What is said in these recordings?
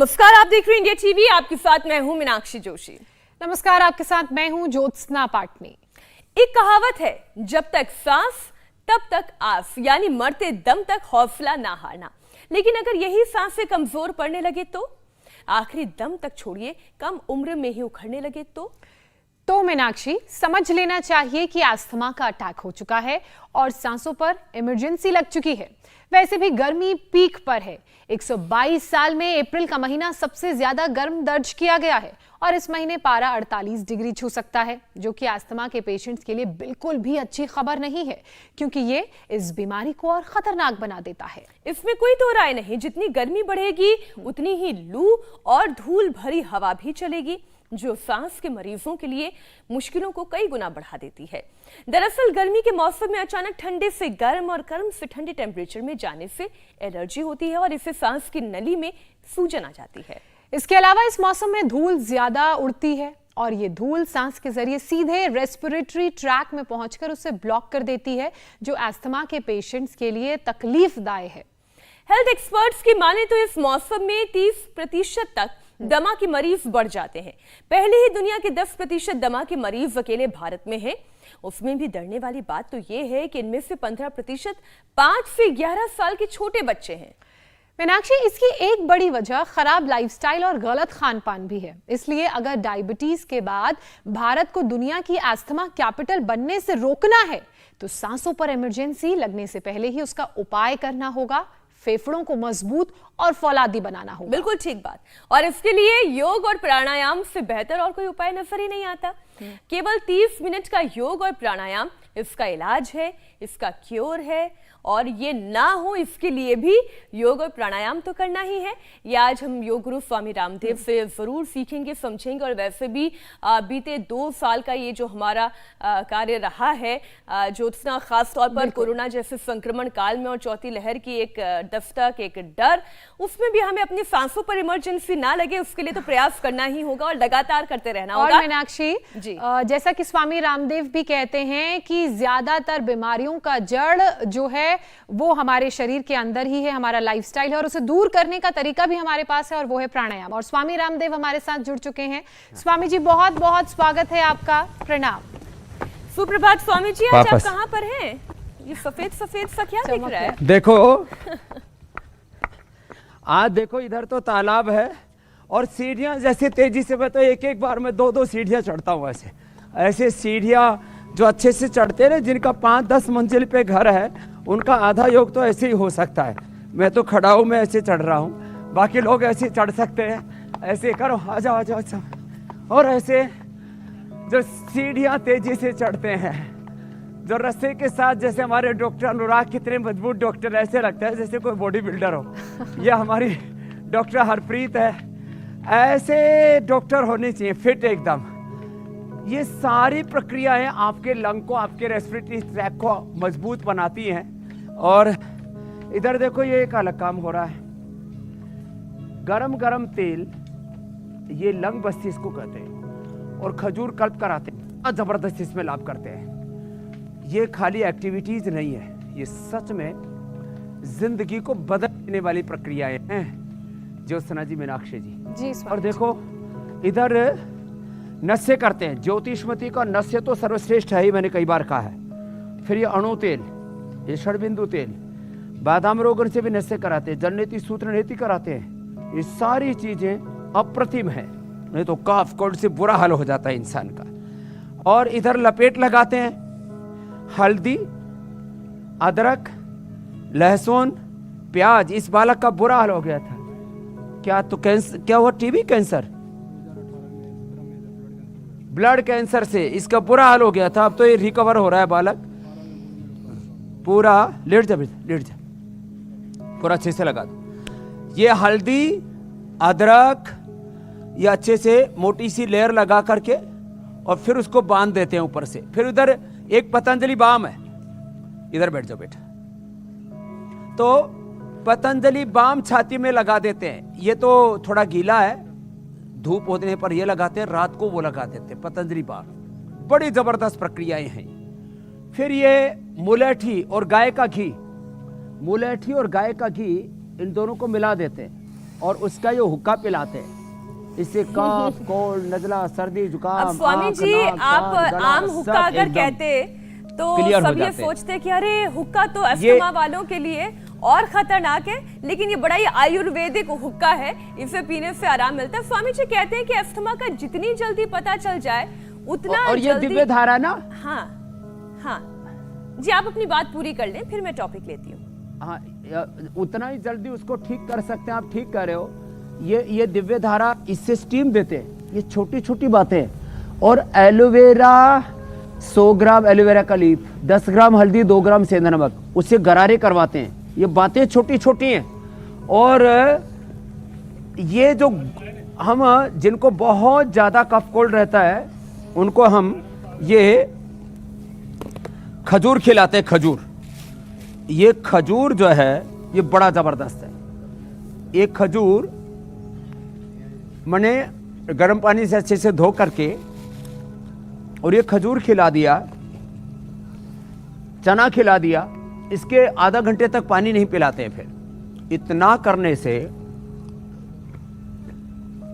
नमस्कार, आप देख रहे हैं इंडिया टीवी। आपके साथ मैं हूं मीनाक्षी जोशी। नमस्कार, आपके साथ मैं हूं ज्योत्सना पाटनी। एक कहावत है, जब तक सांस तब तक आस, यानी मरते दम तक हौसला ना हारना। लेकिन अगर यही सांसें कमजोर पड़ने लगे तो, आखिरी दम तक छोड़िए, कम उम्र में ही उखड़ने लगे तो मीनाक्षी, समझ लेना चाहिए कि अस्थमा का अटैक हो चुका है और सांसों पर इमरजेंसी लग चुकी है। वैसे भी गर्मी पीक पर है। 122 साल में अप्रैल का महीना सबसे ज्यादा गर्म दर्ज किया गया है और इस महीने पारा 48 डिग्री छू सकता है, जो कि अस्थमा के पेशेंट्स के लिए बिल्कुल भी अच्छी खबर नहीं है, क्योंकि ये इस बीमारी को और खतरनाक बना देता है। इसमें कोई दो राय नहीं, जितनी गर्मी बढ़ेगी उतनी ही लू और धूल भरी हवा भी चलेगी, जो सांस के मरीजों के लिए मुश्किलों को कई गुना बढ़ा देती है। दरअसल गर्मी के मौसम में अचानक ठंडे से गर्म और गर्म से ठंडे टेम्परेचर में जाने से एलर्जी होती है और इससे सांस की नली में सूजन आ जाती है। इसके अलावा इस मौसम में धूल ज्यादा उड़ती है और ये धूल सांस के जरिए सीधे रेस्पिरेटरी ट्रैक में पहुंचकर उसे ब्लॉक कर देती है, जो अस्थमा के पेशेंट्स के लिए तकलीफदायक है। हेल्थ एक्सपर्ट्स की माने तो इस मौसम में 30% तक दमा के मरीज बढ़ जाते हैं। पहले ही दुनिया के 10% दमा के मरीज अकेले भारत में हैं। उसमें भी डरने वाली बात तो यह है कि इनमें से 15% 5 से 11 साल के छोटे बच्चे हैं। मीनाक्षी, इसकी एक बड़ी वजह खराब लाइफस्टाइल और गलत खान पान भी है। इसलिए अगर डायबिटीज के बाद भारत को दुनिया की अस्थमा कैपिटल बनने से रोकना है तो सांसों पर इमरजेंसी लगने से पहले ही उसका उपाय करना होगा, फेफड़ों को मजबूत और फौलादी बनाना होगा। बिल्कुल ठीक बात। और इसके लिए योग और प्राणायाम से बेहतर और कोई उपाय नजर ही नहीं आता। केवल 30 मिनट का योग और प्राणायाम इसका इलाज है, इसका क्योर है। और ये ना हो इसके लिए भी योग और प्राणायाम तो करना ही है। ये आज हम योग गुरु स्वामी रामदेव से जरूर सीखेंगे, समझेंगे। और वैसे भी बीते 2 साल का ये जो हमारा कार्य रहा है, जो इतना खास तौर पर कोरोना जैसे संक्रमण काल में और चौथी लहर की एक दस्तक, एक डर, उसमें भी हमें अपनी सांसों पर इमरजेंसी ना लगे, उसके लिए तो प्रयास करना ही होगा और लगातार करते रहना होगा। और मीनाक्षी जी, जैसा कि स्वामी रामदेव भी कहते हैं कि ज्यादातर बीमारियों का जड़ जो है वो हमारे शरीर के अंदर ही है, हमारा लाइफस्टाइल है, और उसे दूर करने का तरीका भी हमारे पास है और वो है प्राणायाम। और स्वामी रामदेव हमारे साथ जुड़ चुके हैं। स्वामी जी, बहुत बहुत स्वागत है आपका। प्रणाम। सुप्रभात स्वामी जी, आज आप कहाँ पर हैं? ये सफेद सफेद सा क्या दिख रहा है? देखो आज देखो, इधर तो तालाब है और सीढ़ियां जैसे तेजी से, मैं तो एक बार में 2 सीढ़ियां चढ़ता हूँ। ऐसे सीढ़ियां जो अच्छे से चढ़ते रहे, जिनका 5-10 मंजिल पे घर है, उनका आधा योग तो ऐसे ही हो सकता है। मैं तो खड़ा हूँ, मैं ऐसे चढ़ रहा हूँ, बाकी लोग ऐसे चढ़ सकते हैं। ऐसे करो, आ जाओ आ जाओ अच्छा। और ऐसे जो सीढ़ियाँ तेजी से चढ़ते हैं, जो रस्से के साथ, जैसे हमारे डॉक्टर अनुराग कितने मजबूत डॉक्टर, ऐसे लगता है जैसे कोई बॉडी बिल्डर हो। ये हमारी डॉक्टर हरप्रीत है। ऐसे डॉक्टर होने चाहिए, फिट एकदम। ये सारी प्रक्रियाएं आपके लंग को, आपके रेस्पिरेटरी ट्रैक को मजबूत बनाती हैं। और इधर देखो, ये एक अलग काम हो रहा है। गरम गरम तेल, ये लंग बस्ती इसको कहते हैं, और खजूर कल्प कराते हैं, जबरदस्त इसमें लाभ करते हैं। ये खाली एक्टिविटीज नहीं है, ये सच में जिंदगी को बदल देने वाली प्रक्रियाएं हैं। ज्योत्सना जी, मीनाक्षी जी। और देखो इधर नस्य करते हैं। ज्योतिषमती का नस्य तो सर्वश्रेष्ठ है ही, मैंने कई बार कहा है। फिर ये अणु तेल, ये षडबिंदु तेल, बादाम रोगन से भी नस्य कराते हैं, जननेति सूत्र नेति कराते हैं। ये सारी चीजें अप्रतिम है, नहीं तो काफ कोल्ड से बुरा हाल हो जाता है इंसान का। और इधर लपेट लगाते हैं हल्दी, अदरक, लहसुन, प्याज। इस बालक का बुरा हाल हो गया था। क्या तो कैंसर, क्या हुआ? टीबी कैंसर, ब्लड कैंसर से इसका बुरा हाल हो गया था। अब तो ये रिकवर हो रहा है बालक पूरा। लेट जा लेट जा, पूरा अच्छे से लगा दो। ये हल्दी, अदरक, ये अच्छे से मोटी सी लेयर लगा करके और फिर उसको बांध देते हैं ऊपर से। फिर उधर एक पतंजलि बाम है, इधर बैठ जाओ बेटा। तो पतंजलि बाम छाती में लगा देते हैं। ये तो थोड़ा गीला है, धूप होने पर ये लगाते हैं, रात को वो लगा देते हैं पतंजलि बाम। बड़ी जबरदस्त प्रक्रियाएं हैं। फिर ये मुलेठी और गाय का घी, मुलेठी और गाय का घी, इन दोनों को मिला देते हैं और उसका ये हुक्का पिलाते हैं। इससे कफ, कोल्ड, नजला, सर्दी, जुकाम, अब स्वामी आँख, जी नाक, आप कान, गला, आम सब हुक्का अगर एकदम कहते तो क्लियर हो सब ये जाते हैं। सोचते कि अरे हुक्का तो अस्थमा वालों के लिए और खतरनाक है, लेकिन ये बड़ा ही आयुर्वेदिक हुक्का है, इसे पीने से आराम मिलता है। स्वामी जी कहते हैं कि अस्थमा का जितनी जल्दी पता चल जाए उतना और ये जल्दी। दिव्य धारा ना, हाँ हाँ जी, आप अपनी बात पूरी कर लें फिर मैं टॉपिक लेती हूँ। हाँ, उतना ही जल्दी उसको ठीक कर सकते हैं। आप ठीक कर रहे हो। ये दिव्य धारा, इससे स्टीम देते हैं। ये छोटी छोटी बातें। और एलोवेरा 100 ग्राम एलोवेरा का लीफ, 10 ग्राम हल्दी, 2 ग्राम सेंधा नमक, उससे गरारे करवाते हैं। ये बातें छोटी छोटी हैं। और ये जो हम जिनको बहुत ज्यादा कफ कोल्ड रहता है उनको हम ये खजूर खिलाते हैं। खजूर, ये खजूर जो है ये बड़ा जबरदस्त है। एक खजूर मैंने गर्म पानी से अच्छे से धो करके और ये खजूर खिला दिया, चना खिला दिया, इसके आधा घंटे तक पानी नहीं पिलाते हैं। फिर इतना करने से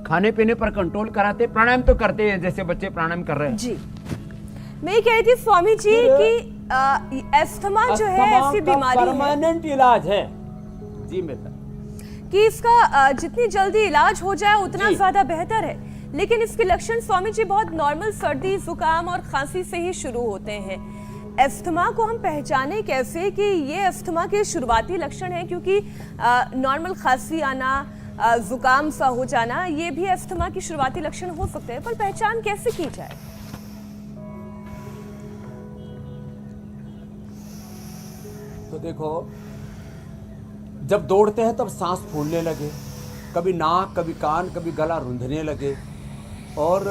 खाने पीने पर कंट्रोल कराते। प्राणायाम तो करते हैं, जैसे बच्चे प्राणायाम कर रहे हैं जी। मैं ये कह रही थी स्वामी जी कि अस्थमा जो है ऐसी बीमारी है परमानेंट इलाज है जी मेरा, कि इसका जितनी जल्दी इलाज हो जाए उतना जी। ज्यादा बेहतर है, लेकिन इसके लक्षण स्वामी जी बहुत नॉर्मल सर्दी, जुकाम और खांसी से ही शुरू होते हैं। अस्थमा को हम पहचाने कैसे कि ये अस्थमा के शुरुआती लक्षण हैं? क्योंकि नॉर्मल खांसी आना, जुकाम सा हो जाना, ये भी अस्थमा की शुरुआती लक्षण हो सकते हैं, पर पहचान कैसे की जाए? तो देखो, जब दौड़ते हैं तब सांस फूलने लगे, कभी नाक, कभी कान, कभी गला रुंधने लगे। और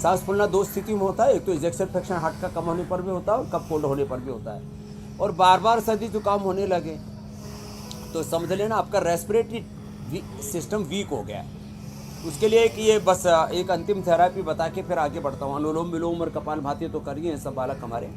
सांस फूलना 2 स्थिति में होता है। एक तो इजेक्शन फ्रैक्शन हार्ट का कम होने पर भी होता है और कफ कोल्ड होने पर भी होता है। और बार बार सर्दी जुकाम होने लगे तो समझ लेना आपका रेस्पिरेटरी सिस्टम वीक हो गया है। उसके लिए कि ये बस एक अंतिम थेरेपी बता के फिर आगे बढ़ता हूँ। अनुलोम विलोम और कपालभाति तो करिए सब बालक हमारे।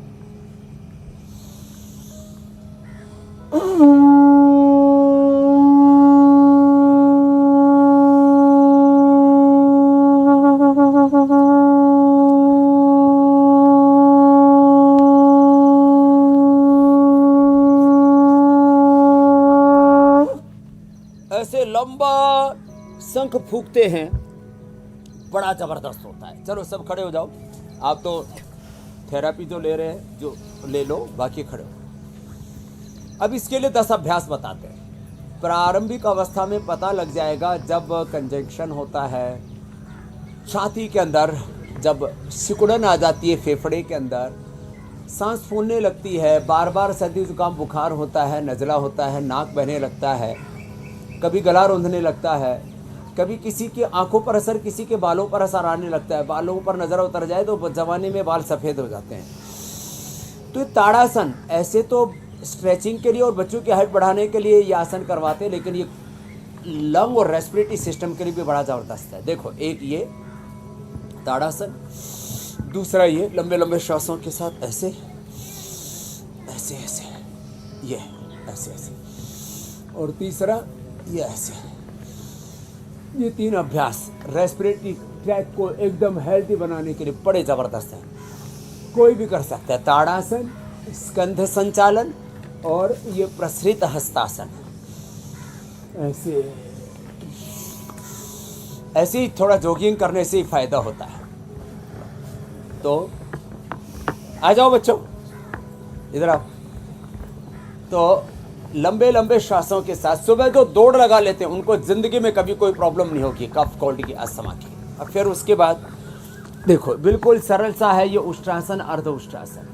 ऐसे लंबा शंख फूंकते हैं, बड़ा जबरदस्त होता है। चलो सब खड़े हो जाओ। आप तो थेरेपी जो ले रहे हैं जो ले लो, बाकी खड़े हो। अब इसके लिए 10 अभ्यास बताते हैं। प्रारंभिक अवस्था में पता लग जाएगा जब कंजंक्शन होता है छाती के अंदर, जब सिकुड़न आ जाती है फेफड़े के अंदर, सांस फूलने लगती है, बार बार सर्दी जुकाम बुखार होता है, नज़ला होता है, नाक बहने लगता है, कभी गला रोंधने लगता है, कभी किसी की आंखों पर असर, किसी के बालों पर असर आने लगता है। बालों पर नज़र उतर जाए तो जवानी में बाल सफ़ेद हो जाते हैं। तो ये ताड़ासन, ऐसे तो स्ट्रेचिंग के लिए और बच्चों की हाइट बढ़ाने के लिए ये आसन करवाते हैं, लेकिन ये लंग और रेस्पिरेटरी सिस्टम के लिए भी बड़ा ज़बरदस्त है। देखो, एक ये ताड़ासन, दूसरा ये लंबे लंबे श्वासों के साथ ऐसे ऐसे ऐसे, ये ऐसे ऐसे, और तीसरा ये ऐसे। ये 3 अभ्यास रेस्पिरेटरी ट्रैक को एकदम हेल्दी बनाने के लिए बड़े ज़बरदस्त हैं। कोई भी कर सकता है। ताड़ासन, स्कंध संचालन और ये प्रसरित हस्तासन। ऐसे ऐसे ही थोड़ा जॉगिंग करने से ही फायदा होता है। तो आ जाओ बच्चों, इधर आओ। तो लंबे लंबे श्वासों के साथ सुबह जो दौड़ लगा लेते हैं उनको ज़िंदगी में कभी कोई प्रॉब्लम नहीं होगी कफ कोल्ड की, अस्थमा की। अब फिर उसके बाद देखो, बिल्कुल सरल सा है ये उष्ट्रासन, अर्ध उष्ट्रासन।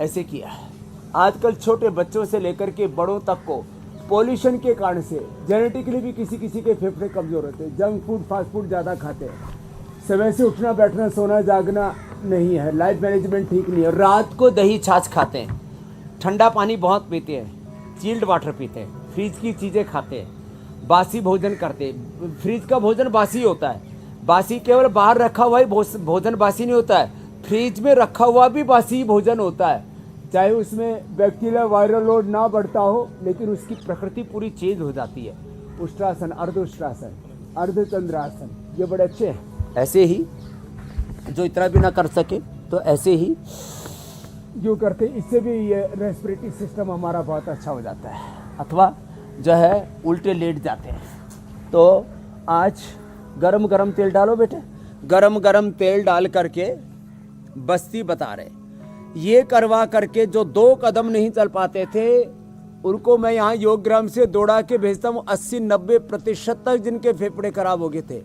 ऐसे किया है। आजकल छोटे बच्चों से लेकर के बड़ों तक को पॉल्यूशन के कारण से जेनेटिकली भी किसी किसी के फेफड़े कमजोर होते हैं। जंक फूड, फास्ट फूड ज़्यादा खाते हैं। समय से उठना बैठना सोना जागना नहीं है, लाइफ मैनेजमेंट ठीक नहीं है। रात को दही छाछ खाते हैं, ठंडा पानी बहुत पीते हैं, चिल्ड वाटर पीते हैं, फ्रिज की चीज़ें खाते हैं, बासी भोजन करते हैं। फ्रिज का भोजन बासी होता है। बासी केवल बाहर रखा हुआ ही भोजन बासी नहीं होता है, फ्रिज में रखा हुआ भी बासी भोजन होता है। चाहे उसमें बैक्टीरिया वायरल लोड ना बढ़ता हो, लेकिन उसकी प्रकृति पूरी चेंज हो जाती है। उष्ट्रासन, अर्ध उष्ट्रासन, अर्धचंद्रासन, ये बड़े अच्छे हैं। ऐसे ही जो इतना भी ना कर सके तो ऐसे ही यूँ करके, इससे भी ये रेस्पिरेटरी सिस्टम हमारा बहुत अच्छा हो जाता है। अथवा जो है उल्टे लेट जाते हैं। तो आज गरम गरम तेल डालो बेटे, गरम गरम तेल डाल करके बस्ती बता रहे, ये करवा करके जो 2 कदम नहीं चल पाते थे उनको मैं यहाँ योगग्राम से दौड़ा के भेजता हूँ। 80-90% तक जिनके फेफड़े खराब हो गए थे,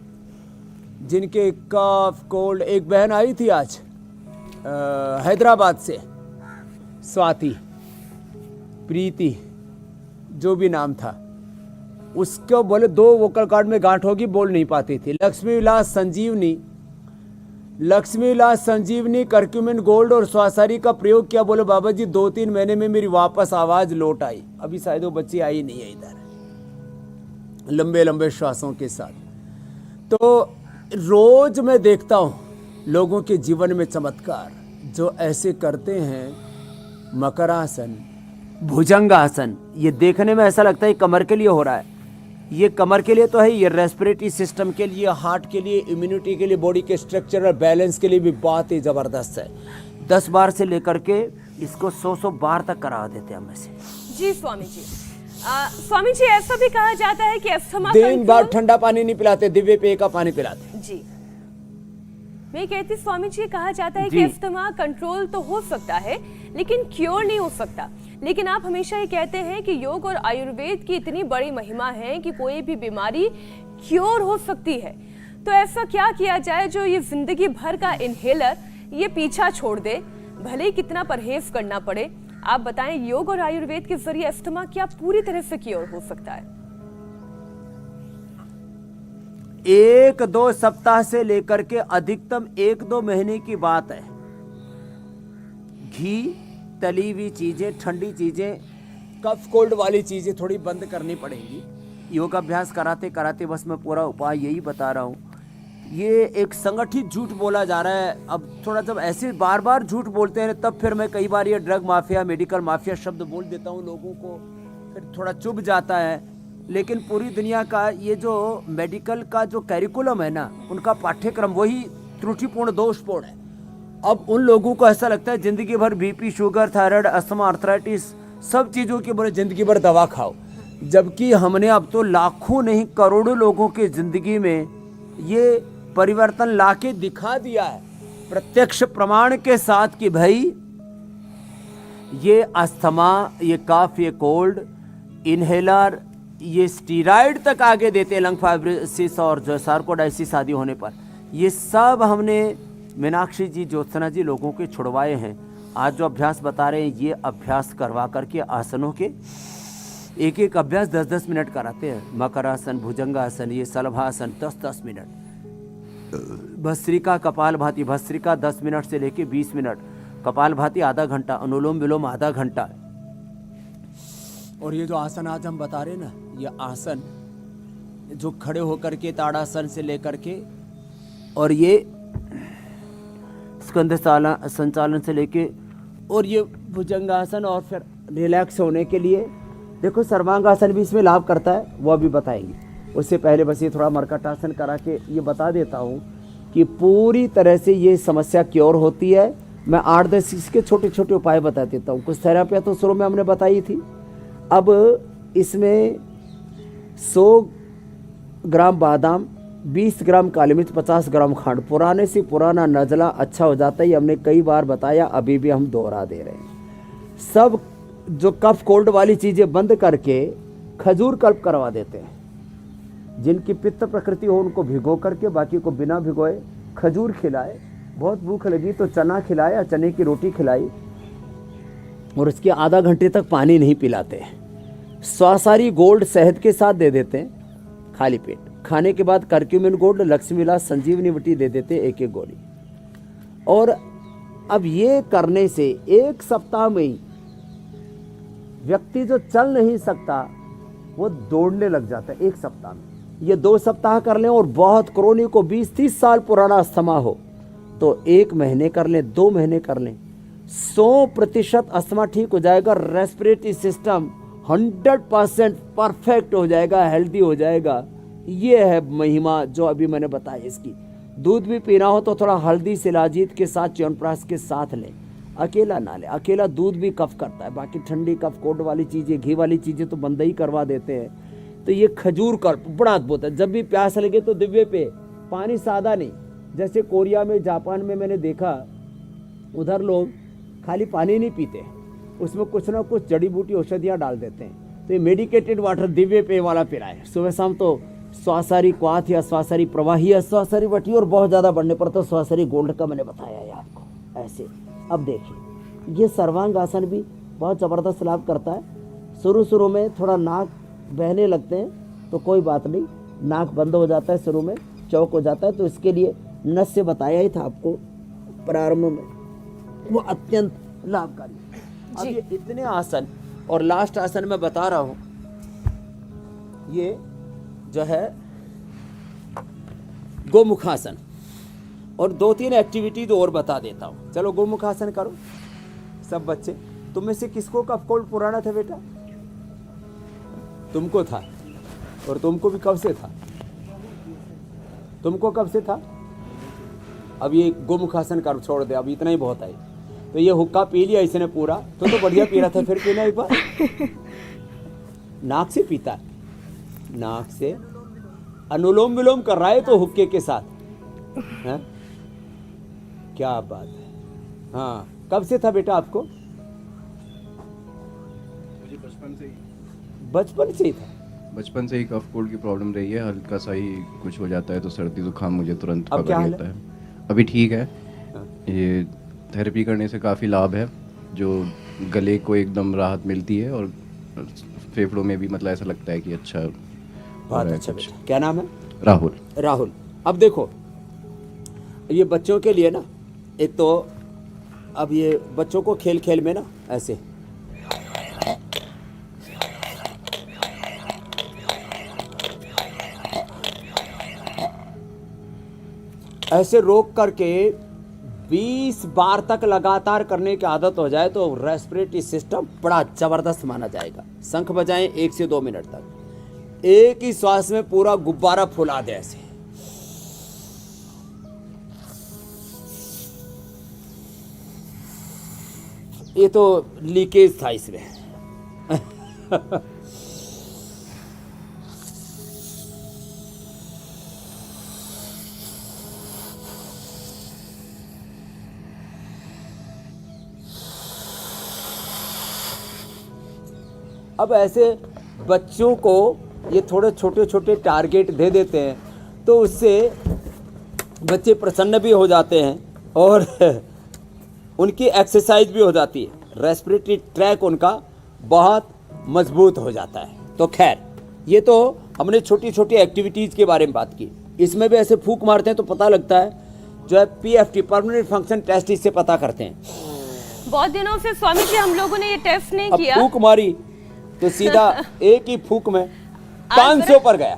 जिनके कफ कोल्ड। एक बहन आई थी आज हैदराबाद से, स्वाति, प्रीति, जो भी नाम था, उसको बोले 2 वोकल कॉर्ड में गांठ होगी, बोल नहीं पाती थी। लक्ष्मी विलास संजीवनी करक्यूमिन गोल्ड और स्वासारी का प्रयोग किया। बोले बाबा जी 2-3 महीने में मेरी वापस आवाज लौट आई। अभी शायद वो बच्ची आई नहीं है इधर, लंबे लंबे श्वासों के साथ। तो रोज मैं देखता हूँ लोगों के जीवन में चमत्कार जो ऐसे करते हैं। मकरासन, भुजंगासन, ये देखने में ऐसा लगता है कमर के लिए हो रहा है। ये कमर के लिए तो है, ये रेस्पिरेटरी सिस्टम के लिए, हार्ट के लिए, इम्यूनिटी के लिए, बॉडी के स्ट्रक्चर और बैलेंस के लिए भी बहुत ही ज़बरदस्त है। 10 बार से लेकर के इसको 100 बार तक करा देते हैं हम ऐसे। जी स्वामी जी, स्वामी जी ऐसा भी कहा जाता है कि अस्थमा दिन भर ठंडा पानी नहीं पिलाते, दिव्य पेय का पानी पिलाते। जी मैं कहती स्वामी जी, कहा जाता है कि अस्थमा कंट्रोल तो हो सकता है लेकिन क्योर नहीं हो सकता। लेकिन आप हमेशा ये कहते हैं कि योग और आयुर्वेद की इतनी बड़ी महिमा है कि कोई भी बीमारी क्योर हो सकती है। तो ऐसा क्या किया जाए जो ये जिंदगी भर का इनहेलर ये पीछा छोड़ दे, भले ही कितना परहेज करना पड़े। आप बताएं, योग और आयुर्वेद के जरिए अस्थमा क्या पूरी तरह से क्योर हो सकता है? 1-2 सप्ताह से लेकर के अधिकतम 1-2 महीने की बात है। घी, तली हुई चीजें, ठंडी चीजें, कफ कोल्ड वाली चीजें थोड़ी बंद करनी पड़ेंगी। योगाभ्यास कराते कराते बस मैं पूरा उपाय यही बता रहा हूँ। ये एक संगठित झूठ बोला जा रहा है। अब थोड़ा जब ऐसे बार बार झूठ बोलते हैं तब फिर मैं कई बार ये ड्रग माफिया, मेडिकल माफिया शब्द बोल देता हूँ लोगों को, फिर थोड़ा चुभ जाता है। लेकिन पूरी दुनिया का ये जो मेडिकल का जो कैरिकुलम है ना, उनका पाठ्यक्रम वही त्रुटिपूर्ण, दोषपूर्ण है। अब उन लोगों को ऐसा लगता है जिंदगी भर BP, sugar, thyroid, asthma, arthritis, सब चीज़ों की बोले जिंदगी भर दवा खाओ। जबकि हमने अब तो लाखों नहीं करोड़ों लोगों की जिंदगी में ये परिवर्तन लाके दिखा दिया है, प्रत्यक्ष प्रमाण के साथ कि भाई ये अस्थमा, ये कफ, ये कोल्ड, इनहेलर, ये स्टीरॉयड तक आगे देते हैं लंग फाइब्रोसिस और जो सार्कोडाइसिस आदि होने पर। ये सब हमने मीनाक्षी जी, ज्योत्सना जी लोगों के छुड़वाए हैं। आज जो अभ्यास बता रहे हैं ये अभ्यास करवा करके आसनों के एक अभ्यास 10-10 मिनट कराते हैं। मकरासन, भुजंगासन, ये शलभासन 10-10 मिनट, भस्त्रिका, कपालभाति, भस्त्रिका 10 मिनट से लेके 20 मिनट, कपालभाति आधा घंटा, अनुलोम विलोम आधा घंटा। और ये जो आसन आज हम बता रहे हैं ना, ये आसन जो खड़े होकर के ताड़ासन से लेकर के और ये स्कंध संचालन से लेके और ये भुजंगासन और फिर रिलैक्स होने के लिए देखो सर्वांगासन भी इसमें लाभ करता है, वो भी बताएंगे। उससे पहले बस ये थोड़ा मर्कटासन करा के ये बता देता हूँ कि पूरी तरह से ये समस्या क्योर होती है। मैं 8-10 इसके छोटे छोटे उपाय बता देता हूँ। कुछ थेरापियाँ तो शुरू में हमने बताई थी। अब इसमें 100 ग्राम बादाम, 20 ग्राम काली मिर्च, 50 ग्राम खंड, पुराने से पुराना नज़ला अच्छा हो जाता है। हमने कई बार बताया, अभी भी हम दोहरा दे रहे हैं। सब जो कफ कोल्ड वाली चीज़ें बंद करके खजूर कल्प करवा देते हैं। जिनकी पित्त प्रकृति हो उनको भिगो करके, बाकी को बिना भिगोए खजूर खिलाए। बहुत भूख लगी तो चना खिलाया, चने की रोटी खिलाई और उसके आधा घंटे तक पानी नहीं पिलाते। स्वासारी गोल्ड शहद के साथ दे देते हैं खाली पेट। खाने के बाद करक्यूमिन गोल्ड, लक्ष्मी विलास, संजीवनी वटी दे देते हैं 1-1 गोली। और अब ये करने से 1 सप्ताह में ही व्यक्ति जो चल नहीं सकता वो दौड़ने लग जाता है 1 सप्ताह में। ये 2 सप्ताह कर लें और बहुत क्रोनिक हो, 20-30 साल पुराना अस्थमा हो तो 1 महीने कर लें, 2 महीने कर लें, 100% अस्थमा ठीक हो जाएगा। रेस्पिरेटरी सिस्टम 100% परफेक्ट हो जाएगा, हेल्दी हो जाएगा। ये है महिमा जो अभी मैंने बताया इसकी। दूध भी पीना हो तो थोड़ा हल्दी शिलाजीत के साथ च्यवनप्राश के साथ लें, अकेला ना लें। अकेला दूध भी कफ करता है, बाकी ठंडी कफ कोट वाली चीज़ें, घी वाली चीज़ें तो बंद ही करवा देते हैं। तो ये खजूर का बड़ा अद्भुत है। जब भी प्यास लगे तो दिव्य पे पानी सादा नहीं, जैसे कोरिया में जापान में मैंने देखा, उधर लोग खाली पानी नहीं पीते, उसमें कुछ ना कुछ जड़ी बूटी औषधियाँ डाल देते हैं। तो ये मेडिकेटेड वाटर दिव्य पेय वाला पिलाए सुबह शाम। तो स्वासारी क्वाथ या स्वासारी प्रवाही या स्वासारी वटी, और बहुत ज़्यादा बढ़ने पर तो स्वासारी गोल्ड का मैंने बताया है आपको ऐसे। अब देखिए ये सर्वांग आसन भी बहुत ज़बरदस्त लाभ करता है। शुरू में थोड़ा नाक बहने लगते हैं तो कोई बात नहीं, नाक बंद हो जाता है, शुरू में चौक हो जाता है, तो इसके लिए नस से बताया ही था आपको प्रारंभ में, वो अत्यंत लाभकारी। अब ये इतने आसन, और लास्ट आसन मैं बता रहा हूँ, ये जो है गोमुखासन, और 2-3 एक्टिविटी और बता देता हूँ। चलो गोमुखासन करो सब बच्चे। तुम में से किसको कफ कोल्ड पुराना था बेटा? तुमको था, और तुमको भी कब से था? तुमको कब से था? अब ये गोमुखासन कर छोड़ दे, अब इतना ही बहुत है। तो ये हुक्का पी लिया इसने पूरा, तो बढ़िया पी रहा था, फिर पीना एक बार। नाक से पीता है, नाक से अनुलोम विलोम कर रहा है तो हुक्के के साथ है? क्या बात है। हाँ, कब से था बेटा आपको? मुझे बचपन से ही था। बचपन से ही कफ कोल्ड की प्रॉब्लम रही है। हल्का सा ही कुछ हो जाता है तो सर्दी जुकाम मुझे तुरंत पकड़ लेता है। अभी ठीक है। ये थेरेपी करने से काफ़ी लाभ है, जो गले को एकदम राहत मिलती है, और फेफड़ों में भी मतलब ऐसा लगता है कि अच्छा। बहुत अच्छा बेटा। क्या नाम है? राहुल। अब देखो ये बच्चों के लिए ना, एक तो अब ये बच्चों को खेल खेल में ना ऐसे रोक करके 20 बार तक लगातार करने की आदत हो जाए तो रेस्पिरेटरी सिस्टम बड़ा जबरदस्त माना जाएगा। शंख बजाएं 1 से 2 मिनट तक, एक ही श्वास में पूरा गुब्बारा फुला दे ऐसे। ये तो लीकेज था इसमें। अब ऐसे बच्चों को ये थोड़े छोटे छोटे टारगेट दे देते हैं तो उससे बच्चे प्रसन्न भी हो जाते हैं और उनकी एक्सरसाइज भी हो जाती है। रेस्पिरेटरी ट्रैक उनका बहुत मजबूत हो जाता है। तो खैर, ये तो हमने छोटी छोटी एक्टिविटीज़ के बारे में बात की। इसमें भी ऐसे फूंक मारते हैं तो पता लगता है, जो है PFT परमानेंट फंक्शन टेस्ट, इससे पता करते हैं। बहुत दिनों से स्वामी जी हम लोगों ने ये टेस्ट नहीं किया। फूंक मारी तो सीधा एक ही फूंक में 500 पर गया।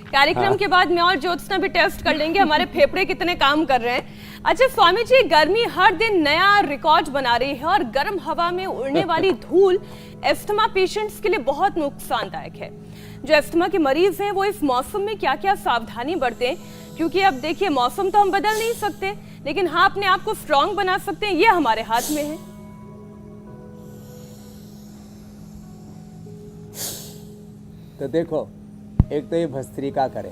कार्यक्रम के बाद मैं और ज्योत्सना भी टेस्ट कर लेंगे हमारे फेफड़े कितने काम कर रहे हैं। अच्छा स्वामी जी, गर्मी हर दिन नया रिकॉर्ड बना रही है और गर्म हवा में उड़ने वाली धूल एस्थमा पेशेंट्स के लिए बहुत नुकसानदायक है। जो एस्थमा के मरीज हैं वो इस मौसम में क्या क्या सावधानी बरतें, क्योंकि अब देखिए मौसम तो हम बदल नहीं सकते, लेकिन हाँ अपने आप को स्ट्रांग बना सकते हैं, ये हमारे हाथ में है। तो देखो, एक तो ये भस्त्रिका करे,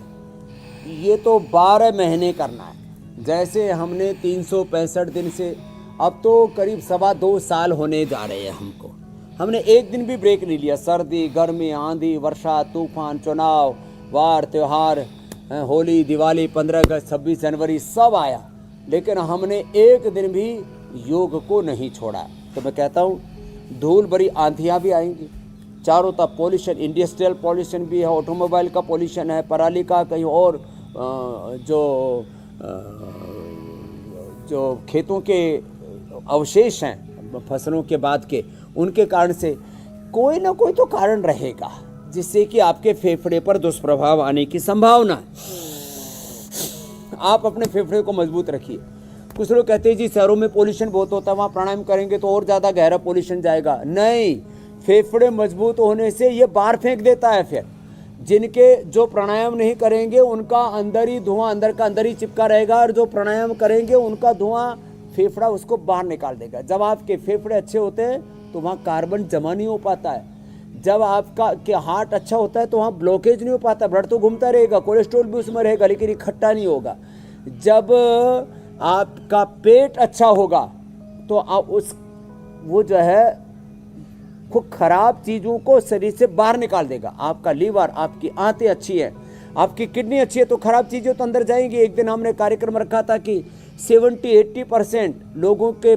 ये तो 12 महीने करना है। जैसे हमने 365 दिन से अब तो करीब 2.25 साल होने जा रहे हैं हमको, हमने एक दिन भी ब्रेक नहीं लिया। सर्दी, गर्मी, आंधी, वर्षा, तूफान, चुनाव, वार, त्योहार, होली, दिवाली, 15 अगस्त, 26 जनवरी सब आया, लेकिन हमने एक दिन भी योग को नहीं छोड़ा। तो मैं कहता हूँ धूल भरी आंधियाँ भी आएंगी, चारों तरफ पॉल्यूशन, इंडस्ट्रियल पॉल्यूशन भी है, ऑटोमोबाइल का पॉल्यूशन है, पराली का, कहीं और जो खेतों के अवशेष हैं फसलों के बाद के, उनके कारण से कोई ना कोई तो कारण रहेगा जिससे कि आपके फेफड़े पर दुष्प्रभाव आने की संभावना है। आप अपने फेफड़े को मजबूत रखिए। कुछ लोग कहते हैं जी शहरों में पॉल्यूशन बहुत होता है, वहाँ प्राणायाम करेंगे तो और ज़्यादा गहरा पॉल्यूशन जाएगा। नहीं, फेफड़े मजबूत होने से ये बाहर फेंक देता है। फिर जिनके जो प्राणायाम नहीं करेंगे उनका अंदर ही धुआं अंदर का अंदर ही चिपका रहेगा, और जो प्राणायाम करेंगे उनका धुआं फेफड़ा उसको बाहर निकाल देगा। जब आपके फेफड़े अच्छे होते हैं तो वहाँ कार्बन जमा नहीं हो पाता है। जब आपका के हार्ट अच्छा होता है तो वहाँ ब्लॉकेज नहीं हो पाता, ब्लड तो घूमता रहेगा, कोलेस्ट्रॉल भी उसमें रहेगा लेकिन इकट्ठा नहीं होगा। जब आपका पेट अच्छा होगा तो आप वो जो है खूब खराब चीज़ों को शरीर से बाहर निकाल देगा। आपका लीवर, आपकी आंतें अच्छी है, आपकी किडनी अच्छी है तो खराब चीज़ें तो अंदर जाएंगी। एक दिन हमने कार्यक्रम रखा था कि 70-80% लोगों के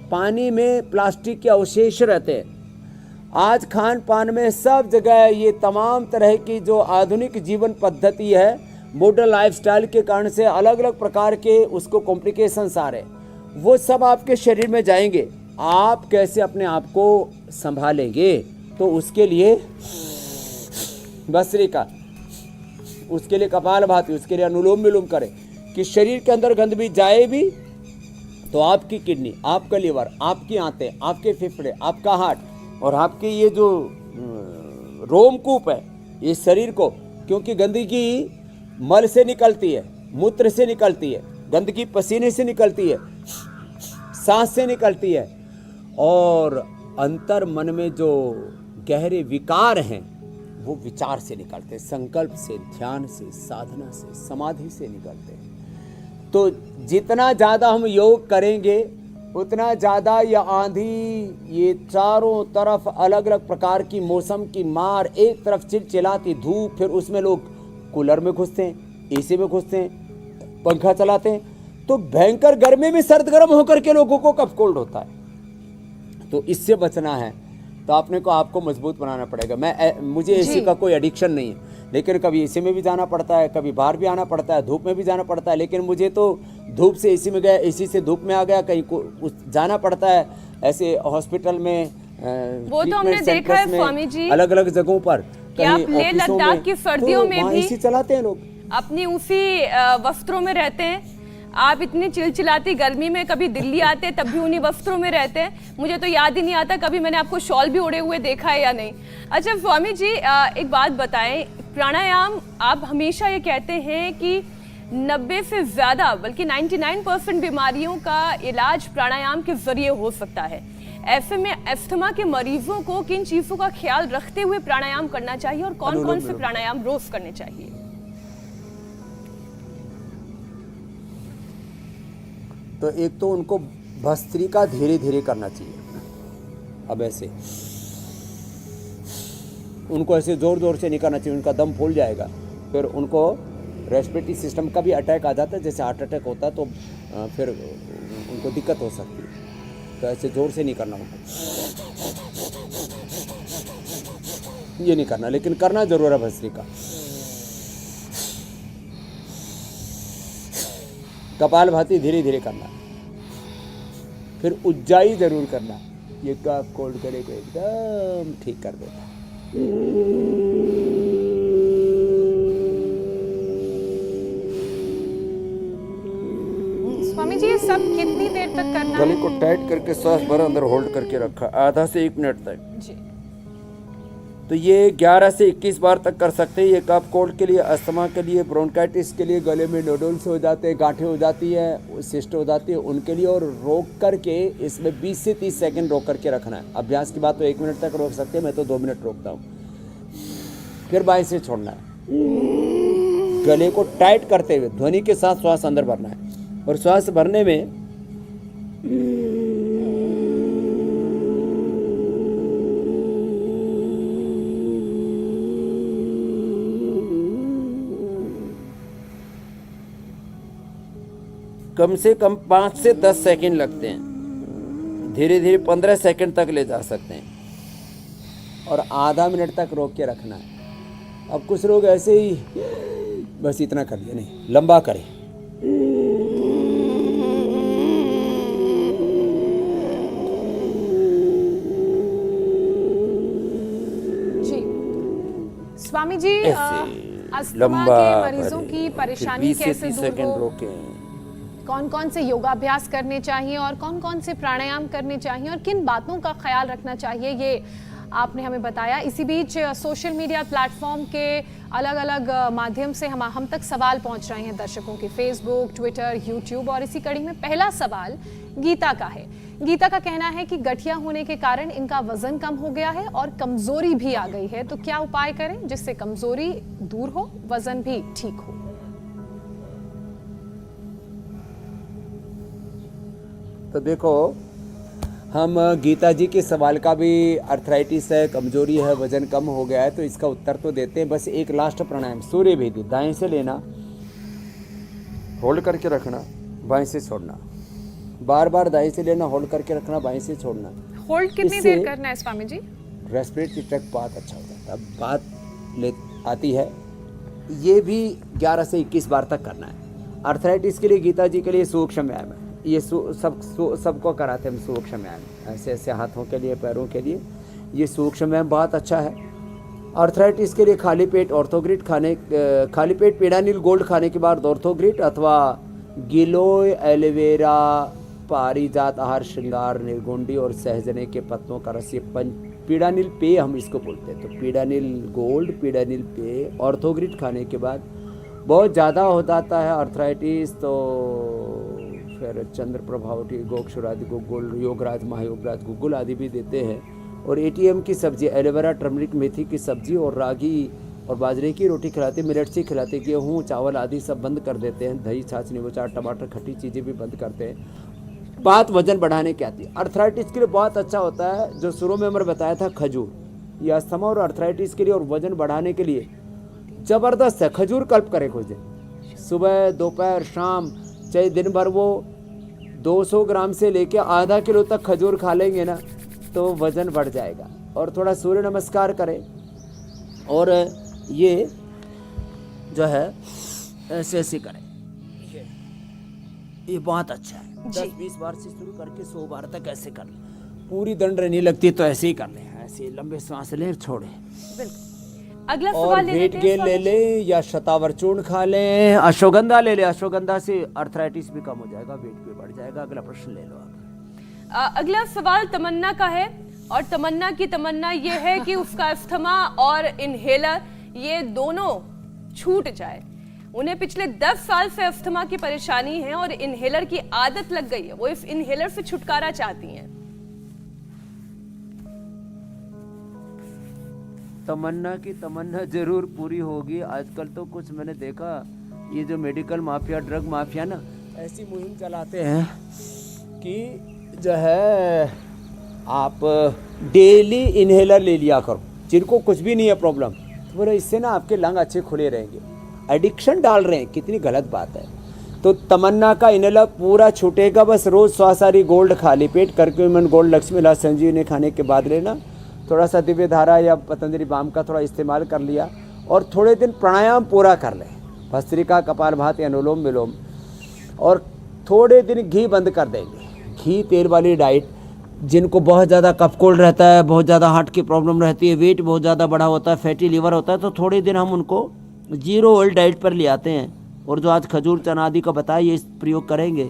पानी में प्लास्टिक के अवशेष रहते हैं। आज खान पान में सब जगह ये तमाम तरह की जो आधुनिक जीवन पद्धति है, मॉडर्न लाइफस्टाइल के कारण से अलग अलग प्रकार के उसको कॉम्प्लिकेशंस आ रहे हैं, वो सब आपके शरीर में जाएंगे। आप कैसे अपने आप को संभालेंगे? तो उसके लिए भस्त्रिका, उसके लिए कपालभाति, उसके लिए अनुलोम विलोम करें कि शरीर के अंदर गंद भी जाए भी तो आपकी किडनी, आपका लीवर, आपकी आंतें, आपके फेफड़े, आपका हार्ट और आपके ये जो रोमकूप है, ये शरीर को, क्योंकि गंदगी मल से निकलती है, मूत्र से निकलती है, गंदगी पसीने से निकलती है, सांस से निकलती है, और अंतर मन में जो गहरे विकार हैं वो विचार से निकलते हैं, संकल्प से, ध्यान से, साधना से, समाधि से निकलते हैं। तो जितना ज़्यादा हम योग करेंगे उतना ज़्यादा यह आंधी, ये चारों तरफ अलग अलग प्रकार की मौसम की मार, एक तरफ चिलचिलाती धूप, फिर उसमें लोग कूलर में घुसते हैं, एसी में घुसते हैं, पंखा चलाते हैं, तो भयंकर गर्मी में सर्द गर्म होकर के लोगों को कफ कोल्ड होता है। तो इससे बचना है तो आपको मजबूत बनाना पड़ेगा। मुझे एसी का कोई एडिक्शन नहीं है, लेकिन कभी एसी में भी जाना पड़ता है, कभी बाहर भी आना पड़ता है, धूप में भी जाना पड़ता है। लेकिन मुझे तो धूप से एसी में गया, एसी से धूप में आ गया, कहीं को जाना पड़ता है, ऐसे हॉस्पिटल में, वो तो हमने देखा है स्वामी जी, अलग अलग जगहों पर, कहीं लेह लद्दाख की सर्दियों में भी एसी चलाते हैं लोग, अपनी उसी वस्त्रों में रहते हैं। आप इतनी चिलचिलाती गर्मी में कभी दिल्ली आते तब भी उन्हीं वस्त्रों में रहते हैं। मुझे तो याद ही नहीं आता कभी मैंने आपको शॉल भी ओढ़े हुए देखा है या नहीं। अच्छा स्वामी जी, एक बात बताएं, प्राणायाम आप हमेशा ये कहते हैं कि 90 से ज़्यादा बल्कि 99% बीमारियों का इलाज प्राणायाम के जरिए हो सकता है। ऐसे में अस्थमा के मरीजों को किन चीज़ों का ख्याल रखते हुए प्राणायाम करना चाहिए और कौन कौन से प्राणायाम रोज करने चाहिए? तो एक तो उनको भस्त्रिका धीरे धीरे करना चाहिए। अब ऐसे उनको ऐसे जोर जोर से नहीं करना चाहिए, उनका दम फूल जाएगा, फिर उनको रेस्पिरेटरी सिस्टम का भी अटैक आ जाता है, जैसे हार्ट अटैक होता है, तो फिर उनको दिक्कत हो सकती है। तो ऐसे जोर से नहीं करना उनको, ये नहीं करना, लेकिन करना जरूर है भस्त्रिका। कपालभाति धीरे धीरे करना, फिर उज्जाई जरूर करना, ये कफ कोल्ड करेगा एकदम ठीक कर देता है। स्वामी जी, ये सब कितनी देर तक करना है? गले को टाइट करके सांस भर अंदर होल्ड करके रखा, आधा से 1 मिनट तक जी। तो ये 11 से 21 बार तक कर सकते हैं। ये कफ कोल्ड के लिए, अस्थमा के लिए, ब्रोंकाइटिस के लिए, गले में नोडल्स हो जाते हैं, गांठें हो जाती है, सिस्ट हो जाती है, उनके लिए। और रोक करके इसमें 20 से 30 सेकंड रोक करके रखना है। अभ्यास की बात तो 1 मिनट तक रोक सकते हैं, मैं तो 2 मिनट रोकता हूँ। फिर बाएं से छोड़ना है, गले को टाइट करते हुए ध्वनि के साथ श्वास अंदर भरना है। और श्वास भरने में कम से कम 5 से 10 सेकंड लगते हैं, धीरे धीरे 15 सेकंड तक ले जा सकते हैं, और आधा मिनट तक रोक के रखना है। अब कुछ लोग ऐसे ही बस इतना कर लिया, नहीं, लंबा करें। जी स्वामी जी, अस्थमा लंबा के मरीजों करें, की परेशानी 20 से कैसे 30 दूर सेकंड हो? रोकें। कौन कौन से योगाभ्यास करने चाहिए और कौन कौन से प्राणायाम करने चाहिए और किन बातों का ख्याल रखना चाहिए, ये आपने हमें बताया। इसी बीच सोशल मीडिया प्लेटफॉर्म के अलग अलग माध्यम से हम तक सवाल पहुंच रहे हैं दर्शकों के, फेसबुक, ट्विटर, यूट्यूब, और इसी कड़ी में पहला सवाल गीता का है। गीता का कहना है कि गठिया होने के कारण इनका वजन कम हो गया है और कमजोरी भी आ गई है, तो क्या उपाय करें जिससे कमजोरी दूर हो, वजन भी ठीक हो? तो देखो, हम गीता जी के सवाल का भी अर्थराइटिस है, कमजोरी है, वजन कम हो गया है, तो इसका उत्तर तो देते हैं। बस एक लास्ट प्राणायाम, सूर्य भेदी, दाएं से लेना, होल्ड करके रखना, बाएं से छोड़ना, बार बार दाएं से लेना, होल्ड करके रखना, बाएं से छोड़ना। होल्ड कितनी देर करना है स्वामी जी? रेस्पिरेटरी ट्रैक्ट बहुत अच्छा हो जाता है। अब बात ले आती है, ये भी 11 से 21 बार तक करना है। अर्थराइटिस के लिए गीता जी के लिए सूक्ष्म व्यायाम है, ये सबको कराते हैं हम सूक्ष्म व्यायाम, ऐसे ऐसे हाथों के लिए, पैरों के लिए ये सूक्ष्म व्यायाम बहुत अच्छा है। अर्थराइटिस के लिए खाली पेट ऑर्थोग्रिड खाली पेट पीडानिल गोल्ड खाने के बाद ऑर्थोग्रिड अथवा गिलोय, एलोवेरा, पारिजात आहार, श्रृंगार, निर्गुंडी और सहजने के पत्तों का रस, ये पीडानिल पेय हम इसको बोलते हैं। तो पीडानिल गोल्ड, पीडानिल पेय ऑर्थोग्रिड खाने के बाद बहुत ज़्यादा हो जाता है अर्थराइटिस, तो फिर चंद्र प्रभावटी, गोक्षुर आदि, गुग्गुल, योगराज, महायोगराज, गुग्गुल आदि भी देते हैं। और एटीएम की सब्जी, एलोवेरा, टर्मरिक, मेथी की सब्जी और रागी और बाजरे की रोटी खिलाते, मिलेट से खिलाते, गेहूँ, चावल आदि सब बंद कर देते हैं। दही, छाछ, नींबू चाट, टमाटर, खट्टी चीज़ें भी बंद करते हैं। बात वजन बढ़ाने की आती है। अर्थराइटिस के लिए बहुत अच्छा होता है, जो शुरू में मैंने बताया था, खजूर। ये अस्थमा और अर्थराइटिस के लिए और वजन बढ़ाने के लिए ज़बरदस्त है। खजूर कल्प करे कुछ दिन, सुबह, दोपहर, शाम, चाहे दिन भर वो 200 ग्राम से लेके आधा किलो तक खजूर खा लेंगे ना, तो वजन बढ़ जाएगा। और थोड़ा सूर्य नमस्कार करें, और ये जो है ऐसे ऐसे करें, ये बहुत अच्छा है। 10-20 बार से शुरू करके 100 बार तक ऐसे कर लें। पूरी दंड नहीं लगती तो ऐसे ही कर लें, ऐसे लंबे सांस लें, छोड़ें। अगला और सवाल वेट गेन ले लें या शतावर चूर्ण खा लें, अश्वगंधा ले लें, अश्वगंधा से अर्थराइटिस भी कम हो जाएगा, वेट भी बढ़ जाएगा। अगला प्रश्न ले लो आप। अगला सवाल तमन्ना का है, और तमन्ना की तमन्ना ये है कि उसका अस्थमा और इनहेलर ये दोनों छूट जाए। उन्हें पिछले 10 साल से अस्थमा की परेशानी है और इनहेलर की आदत लग गई है, वो इस इनहेलर से छुटकारा चाहती हैं। तमन्ना की तमन्ना जरूर पूरी होगी। आजकल तो कुछ मैंने देखा, ये जो मेडिकल माफिया, ड्रग माफिया ना, ऐसी मुहिम चलाते हैं कि जो है आप डेली इनहेलर ले लिया करो, जिनको कुछ भी नहीं है प्रॉब्लम, तो बोले इससे ना आपके लंग अच्छे खुले रहेंगे। एडिक्शन डाल रहे हैं, कितनी गलत बात है। तो तमन्ना का इनहेलर पूरा छूटेगा, बस रोज स्वासारी गोल्ड खाली पेट करक्यूमिन गोल्ड, लक्ष्मी लाल संजीवनी खाने के बाद लेना। थोड़ा सा दिव्य धारा या पतंजलि बाम का थोड़ा इस्तेमाल कर लिया, और थोड़े दिन प्राणायाम पूरा कर लें, भस्त्रिका, कपालभाति, अनुलोम विलोम, और थोड़े दिन घी बंद कर देंगे। घी तेल वाली डाइट, जिनको बहुत ज़्यादा कफ कोल्ड रहता है, बहुत ज़्यादा हार्ट की प्रॉब्लम रहती है, वेट बहुत ज़्यादा बड़ा होता है, फैटी लीवर होता है, तो थोड़े दिन हम उनको 0 ऑयल डाइट पर ले आते हैं। और जो आज खजूर, चना आदि का बताया, ये प्रयोग करेंगे।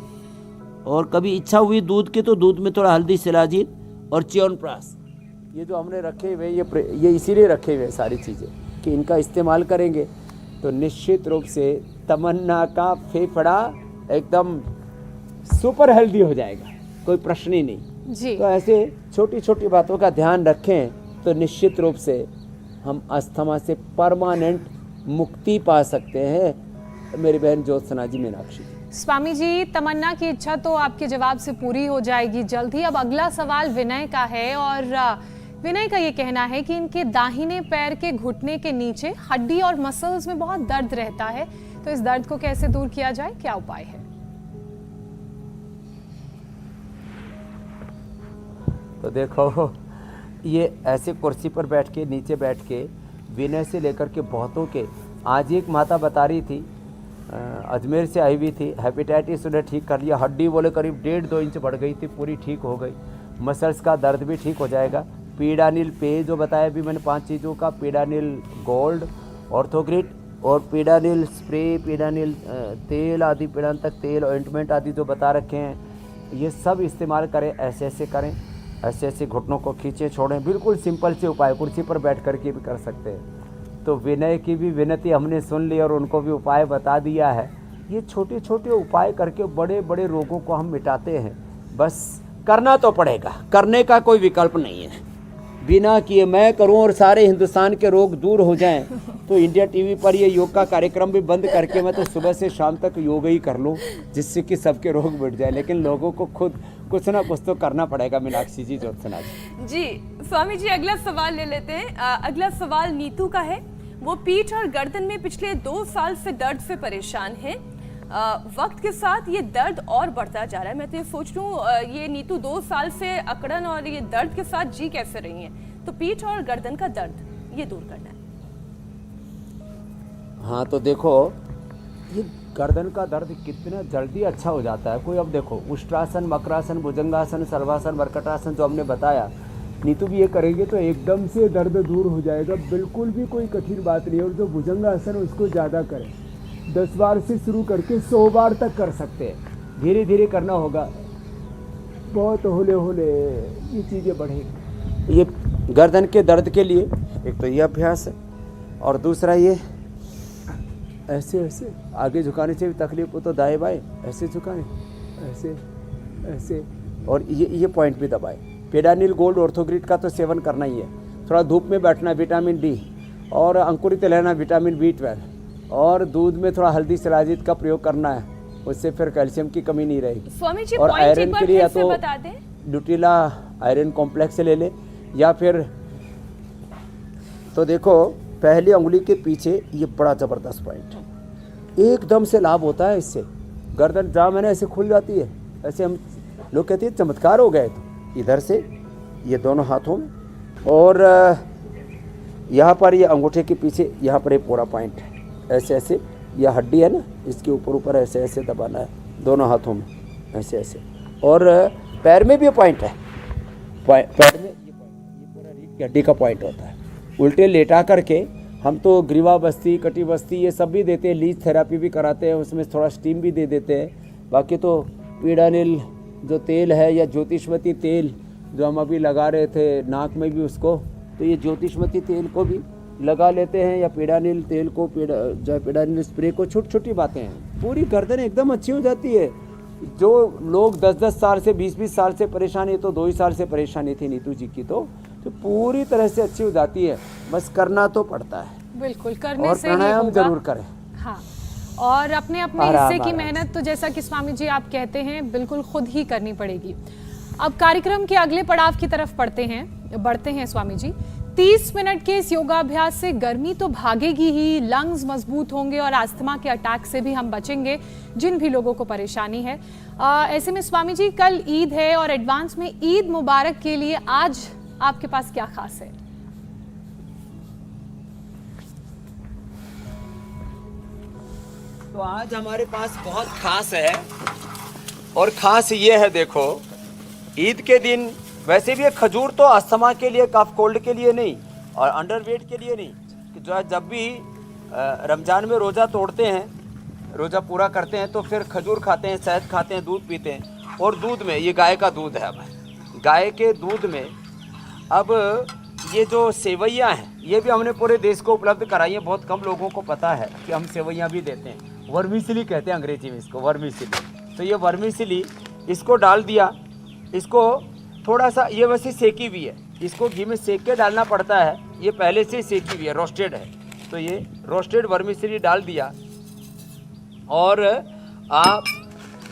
और कभी इच्छा हुई दूध की, तो दूध में थोड़ा हल्दी, शिलाजीत और च्यवनप्राश, ये जो हमने रखे हुए, ये इसीलिए रखे हुए सारी चीज़ें कि इनका इस्तेमाल करेंगे तो निश्चित रूप से तमन्ना का फेफड़ा एकदम सुपर हेल्दी हो जाएगा, कोई प्रश्न ही नहीं जी। तो ऐसे छोटी छोटी बातों का ध्यान रखें तो निश्चित रूप से हम अस्थमा से परमानेंट मुक्ति पा सकते हैं। मेरी बहन ज्योत्सना जी, मीनाक्षी जी। स्वामी जी, तमन्ना की इच्छा तो आपके जवाब से पूरी हो जाएगी जल्द ही। अब अगला सवाल विनय का है, और विनय का ये कहना है कि इनके दाहिने पैर के घुटने के नीचे हड्डी और मसल्स में बहुत दर्द रहता है, तो इस दर्द को कैसे दूर किया जाए, क्या उपाय है? तो देखो, ये ऐसे कुर्सी पर बैठ के, नीचे बैठ के, विनय से लेकर के बहुतों के, आज एक माता बता रही थी, अजमेर से आई हुई थी, हेपेटाइटिस उन्हें ठीक कर लिया, हड्डी बोले करीब 1.5-2 इंच बढ़ गई थी, पूरी ठीक हो गई, मसल्स का दर्द भी ठीक हो जाएगा। पीडानिल पेय जो बताया भी मैंने 5 चीज़ों का, पीडानिल गोल्ड, ऑर्थोग्रिड और पीडानिल स्प्रे, पीडानिल तेल आदि, पीडान तक तेल, ऑइंटमेंट आदि जो बता रखे हैं, ये सब इस्तेमाल करें, ऐसे ऐसे करें। ऐसे ऐसे घुटनों को खींचे छोड़ें, बिल्कुल सिंपल से उपाय, कुर्सी पर बैठ करके भी कर सकते हैं। तो विनय की भी विनती हमने सुन ली और उनको भी उपाय बता दिया है। ये छोटे छोटे उपाय करके बड़े बड़े रोगों को हम मिटाते हैं, बस करना तो पड़ेगा, करने का कोई विकल्प नहीं है। बिना किए मैं करूं और सारे हिंदुस्तान के रोग दूर हो जाएं, तो इंडिया टीवी पर ये योग का कार्यक्रम भी बंद करके मैं तो सुबह से शाम तक योग ही कर लूं, जिससे कि सबके रोग मिट जाए। लेकिन लोगों को खुद कुछ ना कुछ तो करना पड़ेगा। मीनाक्षी जी, ज्योत्सना जी स्वामी जी, अगला सवाल ले लेते हैं। अगला सवाल नीतू का है। वो पीठ और गर्दन में पिछले 2 साल से दर्द से परेशान है। वक्त के साथ ये दर्द और बढ़ता जा रहा है। मैं तो ये सोच रही हूँ, ये नीतू 2 साल से अकड़न और ये दर्द के साथ जी कैसे रही हैं? तो पीठ और गर्दन का दर्द ये दूर करना है। हाँ, तो देखो ये गर्दन का दर्द कितना जल्दी अच्छा हो जाता है। कोई अब देखो, उष्ट्रासन, मकरासन, भुजंगासन, सर्वासन, मरकटासन जो हमने बताया, नीतू भी ये करेंगे तो एकदम से दर्द दूर हो जाएगा। बिल्कुल भी कोई कठिन बात नहीं है। और जो भुजंगासन उसको ज़्यादा करें, 10 बार से शुरू करके 100 बार तक कर सकते हैं। धीरे धीरे करना होगा, बहुत होले होले ये चीज़ें बढ़ेगी। ये गर्दन के दर्द के लिए एक तो ये अभ्यास है, और दूसरा ये ऐसे ऐसे आगे झुकाने से भी तकलीफ हो तो दाएं बाएं ऐसे झुकाएं, ऐसे ऐसे, और ये पॉइंट भी दबाएं। पेडानिल गोल्ड ऑर्थोग्रिड का तो सेवन करना ही है। थोड़ा धूप में बैठना, विटामिन डी, और अंकुरित लेना, विटामिन B12, और दूध में थोड़ा हल्दी शिलाजीत का प्रयोग करना है। उससे फिर कैल्शियम की कमी नहीं रहेगी। स्वामी जी, और आयरन के लिए या तो बता दें। ड्यूटिला आयरन कॉम्प्लेक्स ले ले, या फिर तो देखो पहली उंगली के पीछे ये बड़ा ज़बरदस्त पॉइंट है, एकदम से लाभ होता है इससे। गर्दन जहाँ मैंने ऐसे खुल जाती है, ऐसे हम लोग कहते हैं चमत्कार हो गए। तो इधर से ये दोनों हाथों में, और यहाँ पर ये अंगूठे के पीछे यहाँ पर एक पूरा पॉइंट है, ऐसे ऐसे, यह हड्डी है ना, इसके ऊपर ऊपर ऐसे ऐसे दबाना है दोनों हाथों में, ऐसे ऐसे। और पैर में भी पॉइंट है, पैर में ये पूरा रीढ़ की हड्डी का पॉइंट होता है। उल्टे लेटा करके हम तो ग्रीवा बस्ती, कटी बस्ती ये सब भी देते हैं, लीच थेरापी भी कराते हैं, उसमें थोड़ा स्टीम भी दे देते हैं। बाकी तो पीड़ानिल जो तेल है, या ज्योतिष्मती तेल जो हम अभी लगा रहे थे नाक में भी उसको, तो ये ज्योतिष्मती तेल को भी लगा लेते हैं, या पीड़ानिल तेल को, पीड़ानिल स्प्रे को। छोटी छोटी बातें हैं, पूरी गर्दन एकदम अच्छी हो जाती है। जो लोग 10-10 साल से, 20-20 साल से परेशानी है, तो 2 ही साल से परेशानी थी नीतू जी की, तो पूरी तरह से अच्छी हो जाती है। बस करना तो पड़ता है, बिल्कुल करने और से ही प्राणायाम होगा। जरूर करें। हाँ, और अपने अपने आराम, हिस्से की आराम। मेहनत तो जैसा कि स्वामी जी आप कहते हैं बिल्कुल खुद ही करनी पड़ेगी। अब कार्यक्रम के अगले पड़ाव की तरफ बढ़ते हैं स्वामी जी। 30 मिनट के इस योगाभ्यास से गर्मी तो भागेगी ही, लंग्स मजबूत होंगे और अस्थमा के अटैक से भी हम बचेंगे, जिन भी लोगों को परेशानी है। ऐसे में स्वामी जी, कल ईद है और एडवांस में ईद मुबारक के लिए आज आपके पास क्या खास है? तो आज हमारे पास बहुत खास है, और खास ये है, देखो ईद के दिन वैसे भी खजूर तो अस्थमा के लिए, कफ कोल्ड के लिए नहीं, और अंडरवेट के लिए नहीं, कि जो है जब भी रमजान में रोज़ा तोड़ते हैं, रोज़ा पूरा करते हैं, तो फिर खजूर खाते हैं, शहद खाते हैं, दूध पीते हैं। और दूध में, ये गाय का दूध है, अब गाय के दूध में अब ये जो सेवैयाँ हैं, ये भी हमने पूरे देश को उपलब्ध कराई है। बहुत कम लोगों को पता है कि हम सेवैयाँ भी देते हैं। वर्मीसिली कहते हैं अंग्रेजी में इसको, वर्मीसिली। तो ये वर्मीसिली, इसको डाल दिया, इसको थोड़ा सा, ये वैसे सेकी भी है, इसको घी में सेक के डालना पड़ता है, ये पहले से सेकी भी है, रोस्टेड है। तो ये रोस्टेड वर्मीसिली डाल दिया, और आप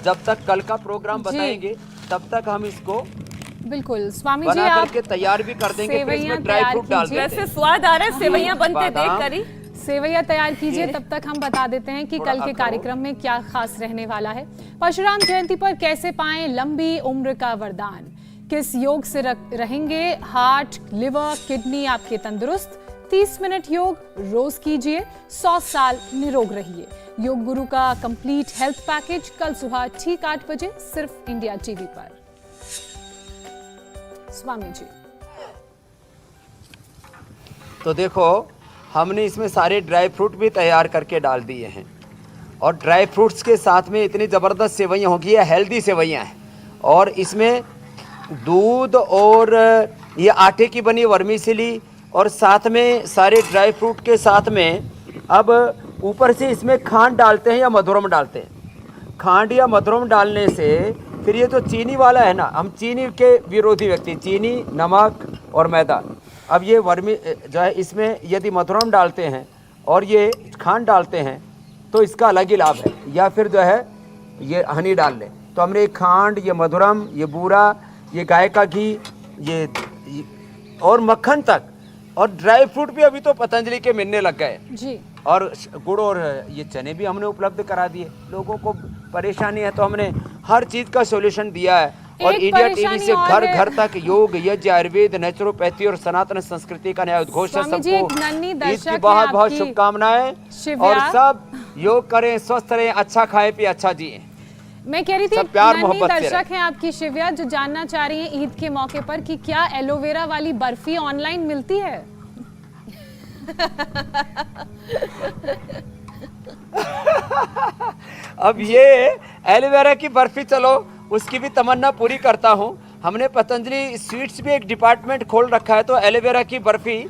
जब तक कल का प्रोग्राम बताएंगे तब तक हम इसको बिल्कुल स्वामी जी बना आप करके तैयार भी कर देंगे, फिर इसमें ड्राई फ्रूट डाल देंगे। वैसे स्वाद आ रहा है सेवैयां बनते देख कर ही। सेवैया तैयार कीजिए, तब तक हम बता देते हैं कि कल के कार्यक्रम में क्या खास रहने वाला है। परशुराम जयंती पर कैसे पाएं लंबी उम्र का वरदान, किस योग से रहेंगे हार्ट, लिवर, किडनी आपके तंदुरुस्त। 30 मिनट योग रोज कीजिए, 100 साल निरोग रहिए। योग गुरु का कंप्लीट हेल्थ पैकेज कल सुबह ठीक 8 बजे सिर्फ इंडिया टीवी पर। स्वामी जी, तो देखो हमने इसमें सारे ड्राई फ्रूट भी तैयार करके डाल दिए हैं, और ड्राई फ्रूट्स के साथ में इतनी ज़बरदस्त सेवैयाँ होगी, हेल्दी सेवैयाँ हैं। और इसमें दूध और ये आटे की बनी वर्मीसिली और साथ में सारे ड्राई फ्रूट के साथ में अब ऊपर से इसमें खांड डालते हैं या मधुरम डालते हैं। खांड या मधुरम डालने से फिर ये जो चीनी वाला है ना, हम चीनी के विरोधी व्यक्ति, चीनी, नमक और मैदा। अब ये वर्मी जो है इसमें यदि मधुरम डालते हैं और ये खांड डालते हैं तो इसका अलग ही लाभ है। या फिर जो है ये हनी डाल लें तो हमने खांड, ये मधुरम, ये बूरा, ये गाय का घी, ये और मक्खन तक और ड्राई फ्रूट भी अभी तो पतंजलि के मिलने लग गए जी। और गुड़ और ये चने भी हमने उपलब्ध करा दिए। लोगों को परेशानी है तो हमने हर चीज का सॉल्यूशन दिया है। और एक इंडिया टीवी परेशानी से और घर है। घर तक योग, यज्ञ, आयुर्वेद, नेचुरोपैथी और सनातन संस्कृति का न्याय उद्घोष है। स्वामी जी, एक नन्ही सबको दर्शक ईद की है बहुत बहुत आपकी शुभकामनाएं शिव्या। और सब योग करें, स्वस्थ रहें, अच्छा खाए पिए, अच्छा जिए। मैं कह रही थी सब एक प्यार नन्ही मोहब्बत से दर्शक है आपकी शिव्या जो जानना चाह रही है ईद के मौके पर कि क्या एलोवेरा वाली बर्फी ऑनलाइन मिलती है? अब ये एलोवेरा की बर्फी, चलो उसकी भी तमन्ना पूरी करता हूँ। हमने पतंजलि स्वीट्स भी एक डिपार्टमेंट खोल रखा है तो एलोवेरा की बर्फी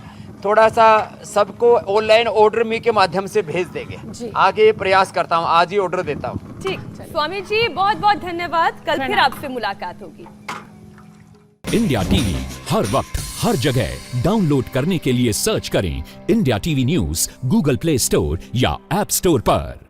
थोड़ा सा सबको ऑनलाइन ऑर्डर मी के माध्यम से भेज देंगे। जी। आगे प्रयास करता हूँ, आज ही ऑर्डर देता हूँ। ठीक, स्वामी जी बहुत बहुत धन्यवाद। कल फिर आपसे मुलाकात होगी। इंडिया टीवी हर वक्त हर जगह डाउनलोड करने के लिए सर्च करें India TV news Google play store या ऐप स्टोर पर।